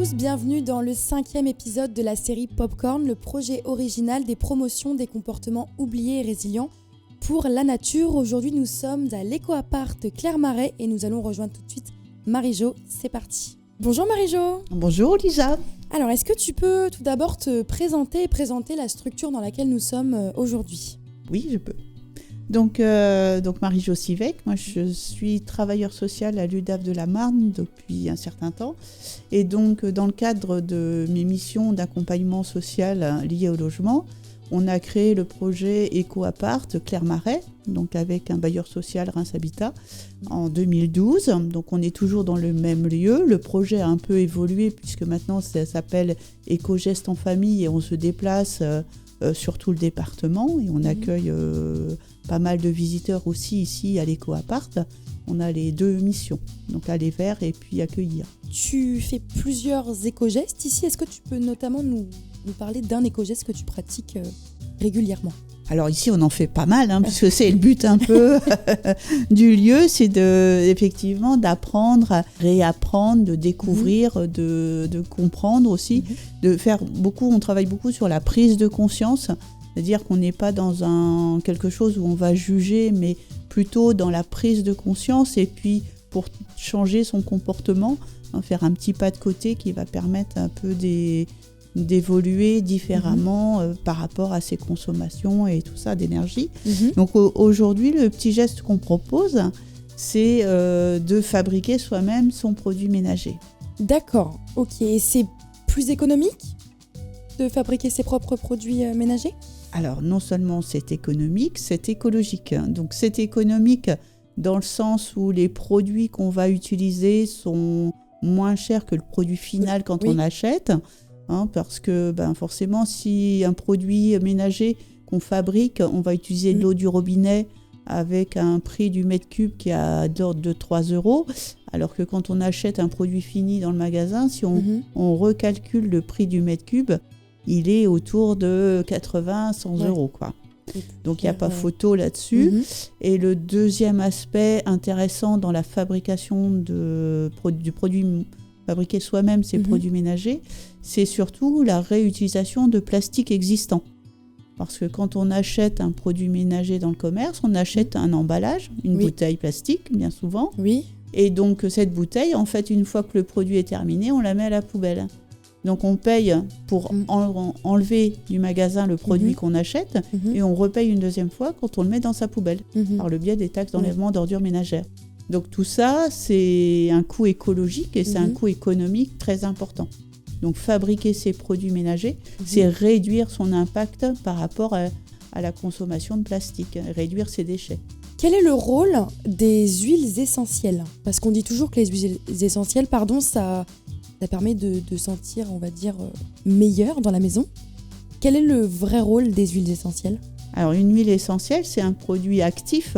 tous, bienvenue dans le 5e épisode de la série Popcorn, le projet original des promotions des comportements oubliés et résilients pour la nature. Aujourd'hui, nous sommes à l'Eco-Apart Clermarais et nous allons rejoindre tout de suite Marie-Jo. C'est parti. Bonjour Marie-Jo. Bonjour Lisa. Alors, est-ce que tu peux tout d'abord te présenter et présenter la structure dans laquelle nous sommes aujourd'hui ? Oui, je peux. Donc Marie-Jo Sivec, moi je suis travailleur social à l'UDAF de la Marne depuis un certain temps. Et donc dans le cadre de mes missions d'accompagnement social liées au logement, on a créé le projet Eco-Apart Clermarais, donc avec un bailleur social Reims Habitat, en 2012. Donc on est toujours dans le même lieu. Le projet a un peu évolué puisque maintenant ça s'appelle Éco-Geste en famille et on se déplace sur tout le département et on accueille pas mal de visiteurs aussi ici à l'Eco-Apart. On a les deux missions, donc aller vers et puis accueillir. Tu fais plusieurs éco-gestes ici. Est-ce que tu peux notamment nous parler d'un éco-geste que tu pratiques régulièrement ? Alors ici, on en fait pas mal, puisque c'est le but un peu du lieu, c'est effectivement d'apprendre, réapprendre, de découvrir, de comprendre aussi, de faire beaucoup. On travaille beaucoup sur la prise de conscience, c'est-à-dire qu'on n'est pas dans quelque chose où on va juger, mais plutôt dans la prise de conscience et puis pour changer son comportement, faire un petit pas de côté qui va permettre un peu d'évoluer différemment par rapport à ses consommations et tout ça d'énergie. Donc aujourd'hui, le petit geste qu'on propose, c'est de fabriquer soi-même son produit ménager. D'accord, ok. Et c'est plus économique de fabriquer ses propres produits ménagers ? Alors non seulement c'est économique, c'est écologique. Donc c'est économique dans le sens où les produits qu'on va utiliser sont moins chers que le produit final quand on achète. Parce que forcément, si un produit ménager qu'on fabrique, on va utiliser de l'eau du robinet avec un prix du mètre cube qui est de l'ordre de 3 €, alors que quand on achète un produit fini dans le magasin, si on recalcule le prix du mètre cube, il est autour de 80-100 €, quoi. Donc il n'y a pas photo là-dessus. Et le deuxième aspect intéressant dans la fabrication du produit fabriquer soi-même ses produits ménagers, c'est surtout la réutilisation de plastique existant. Parce que quand on achète un produit ménager dans le commerce, on achète un emballage, une bouteille plastique, bien souvent. Oui. Et donc cette bouteille, en fait, une fois que le produit est terminé, on la met à la poubelle. Donc on paye pour enlever du magasin le produit qu'on achète et on repaye une deuxième fois quand on le met dans sa poubelle, par le biais des taxes d'enlèvement d'ordures ménagères. Donc tout ça, c'est un coût écologique et c'est un coût économique très important. Donc fabriquer ses produits ménagers, c'est réduire son impact par rapport à la consommation de plastique, réduire ses déchets. Quel est le rôle des huiles essentielles ? Parce qu'on dit toujours que les huiles essentielles, ça permet de sentir, on va dire, meilleur dans la maison. Quel est le vrai rôle des huiles essentielles ? Alors une huile essentielle, c'est un produit actif,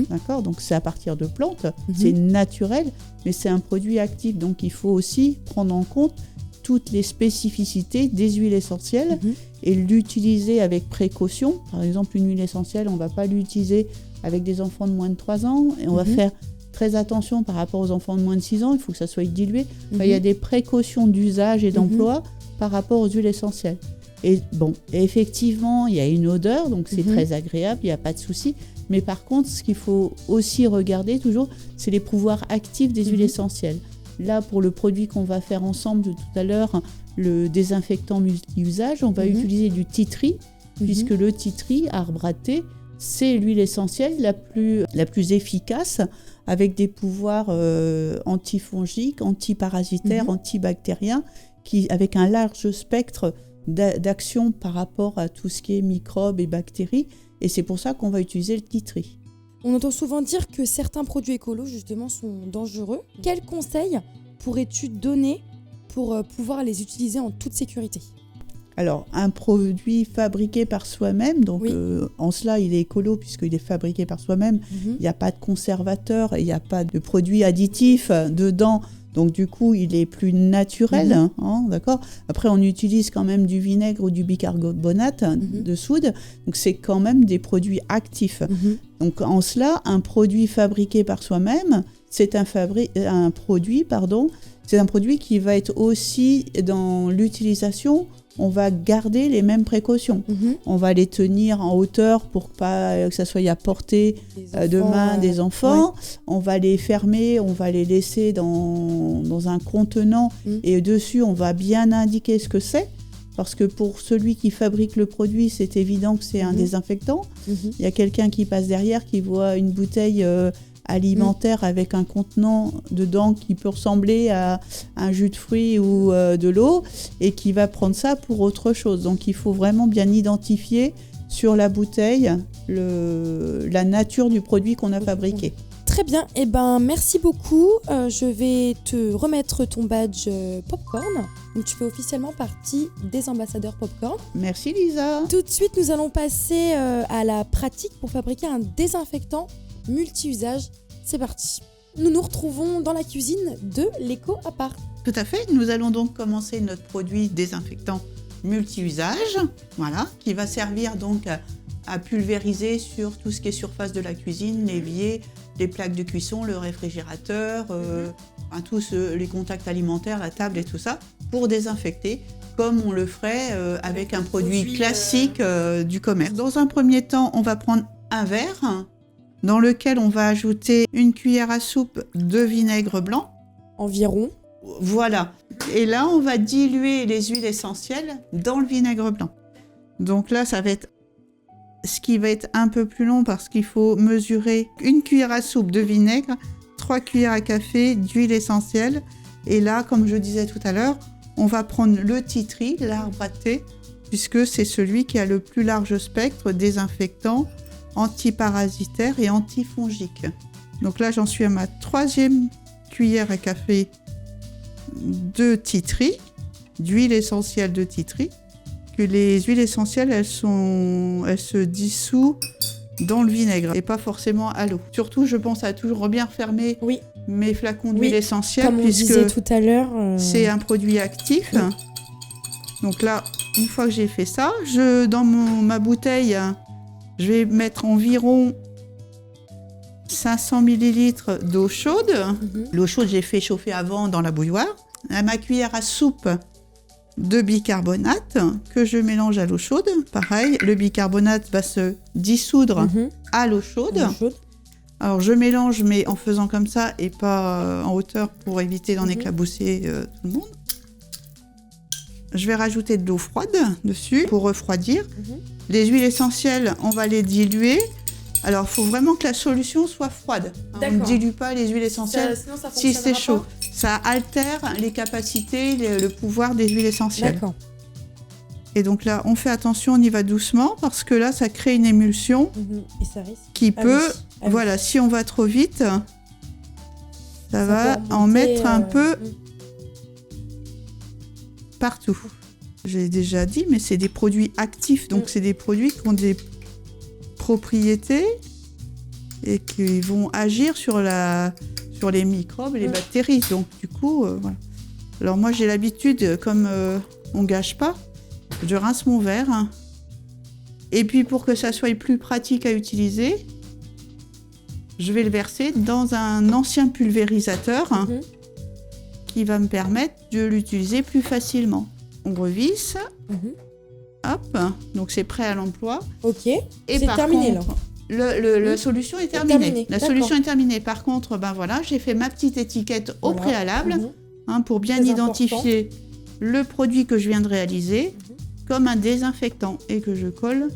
d'accord ? Donc c'est à partir de plantes, c'est naturel, mais c'est un produit actif. Donc il faut aussi prendre en compte toutes les spécificités des huiles essentielles et l'utiliser avec précaution. Par exemple, une huile essentielle, on ne va pas l'utiliser avec des enfants de moins de 3 ans et on va faire très attention par rapport aux enfants de moins de 6 ans, il faut que ça soit dilué. Enfin, il y a des précautions d'usage et d'emploi par rapport aux huiles essentielles. Et effectivement, il y a une odeur, donc c'est très agréable, il n'y a pas de souci. Mais par contre, ce qu'il faut aussi regarder toujours, c'est les pouvoirs actifs des huiles essentielles. Là, pour le produit qu'on va faire ensemble tout à l'heure, le désinfectant multi-usage, on va utiliser du tea tree, puisque le tea tree, arbre à thé, c'est l'huile essentielle la plus efficace, avec des pouvoirs antifongiques, antiparasitaires, antibactériens, avec un large spectre d'action par rapport à tout ce qui est microbes et bactéries. Et c'est pour ça qu'on va utiliser le tea tree. On entend souvent dire que certains produits écolos, justement, sont dangereux. Quels conseils pourrais-tu donner pour pouvoir les utiliser en toute sécurité ? Alors, un produit fabriqué par soi-même, donc en cela, il est écolo puisqu'il est fabriqué par soi-même. Il n'y a pas de conservateur, il n'y a pas de produits additifs dedans. Donc du coup, il est plus naturel, d'accord ? Après, on utilise quand même du vinaigre ou du bicarbonate de soude. Donc c'est quand même des produits actifs. Donc en cela, un produit fabriqué par soi-même, c'est un produit qui va être aussi dans l'utilisation. On va garder les mêmes précautions. On va les tenir en hauteur pour pas que ça soit à portée de main des enfants. Ouais. On va les fermer, on va les laisser dans un contenant et dessus, on va bien indiquer ce que c'est. Parce que pour celui qui fabrique le produit, c'est évident que c'est un désinfectant. Il y a quelqu'un qui passe derrière, qui voit une bouteille alimentaire avec un contenant dedans qui peut ressembler à un jus de fruits ou de l'eau et qui va prendre ça pour autre chose. Donc il faut vraiment bien identifier sur la bouteille la nature du produit qu'on a fabriqué. Très bien, merci beaucoup. Je vais te remettre ton badge Popcorn. Donc tu fais officiellement partie des ambassadeurs Popcorn. Merci Lisa. Tout de suite, nous allons passer à la pratique pour fabriquer un désinfectant multi-usage. C'est parti. Nous nous retrouvons dans la cuisine de l'Eco-Apart. Tout à fait. Nous allons donc commencer notre produit désinfectant multi-usage, qui va servir donc à pulvériser sur tout ce qui est surface de la cuisine, l'évier, les plaques de cuisson, le réfrigérateur, tous les contacts alimentaires, la table et tout ça, pour désinfecter, comme on le ferait avec un produit classique du commerce. Dans un premier temps, on va prendre un verre dans lequel on va ajouter une cuillère à soupe de vinaigre blanc. Environ. Voilà. Et là, on va diluer les huiles essentielles dans le vinaigre blanc. Donc là, ça va être ce qui va être un peu plus long parce qu'il faut mesurer une cuillère à soupe de vinaigre, 3 cuillères à café d'huile essentielle. Et là, comme je disais tout à l'heure, on va prendre le tea tree, l'arbre à thé, puisque c'est celui qui a le plus large spectre désinfectant, antiparasitaire et antifongique. Donc là, j'en suis à ma 3e cuillère à café de tea tree, d'huile essentielle de tea tree. Que les huiles essentielles, elles se dissouent dans le vinaigre et pas forcément à l'eau. Surtout, je pense à toujours bien refermer mes flacons d'huile essentielle, comme on disait tout à l'heure. C'est un produit actif. Donc là, une fois que j'ai fait ça, dans ma bouteille, je vais mettre environ 500 ml d'eau chaude. L'eau chaude, j'ai fait chauffer avant dans la bouilloire. À ma cuillère à soupe de bicarbonate que je mélange à l'eau chaude. Pareil, le bicarbonate va se dissoudre à l'eau chaude. Alors je mélange, mais en faisant comme ça et pas en hauteur pour éviter d'en éclabousser tout le monde. Je vais rajouter de l'eau froide dessus pour refroidir. Les huiles essentielles, on va les diluer. Alors, il faut vraiment que la solution soit froide. On ne dilue pas les huiles essentielles si c'est chaud. Pas. Ça altère les capacités, le pouvoir des huiles essentielles. D'accord. Et donc là, on fait attention, on y va doucement parce que là, ça crée une émulsion et ça risque. Qui peut... Voilà, si on va trop vite, ça va en mettre un peu partout. J'ai déjà dit, mais c'est des produits actifs. Donc, c'est des produits qui ont des propriétés et qui vont agir sur les microbes et les bactéries. Donc, du coup, voilà. Alors, moi, j'ai l'habitude, comme on gâche pas, je rince mon verre. Et puis, pour que ça soit plus pratique à utiliser, je vais le verser dans un ancien pulvérisateur qui va me permettre de l'utiliser plus facilement. On revisse. Hop, donc c'est prêt à l'emploi. Ok, et c'est terminé contre, là. La solution est terminée. La solution est terminée. Par contre, j'ai fait ma petite étiquette au préalable pour bien très identifier le produit que je viens de réaliser comme un désinfectant et que je colle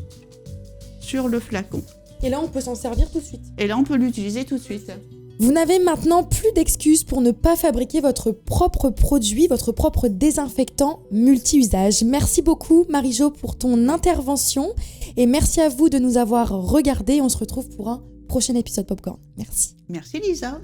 sur le flacon. Et là, on peut s'en servir tout de suite. Et là, on peut l'utiliser tout de suite. Vous n'avez maintenant plus d'excuses pour ne pas fabriquer votre propre produit, votre propre désinfectant multi-usage. Merci beaucoup Marie-Jo pour ton intervention et merci à vous de nous avoir regardés. On se retrouve pour un prochain épisode Popcorn. Merci. Merci Lisa.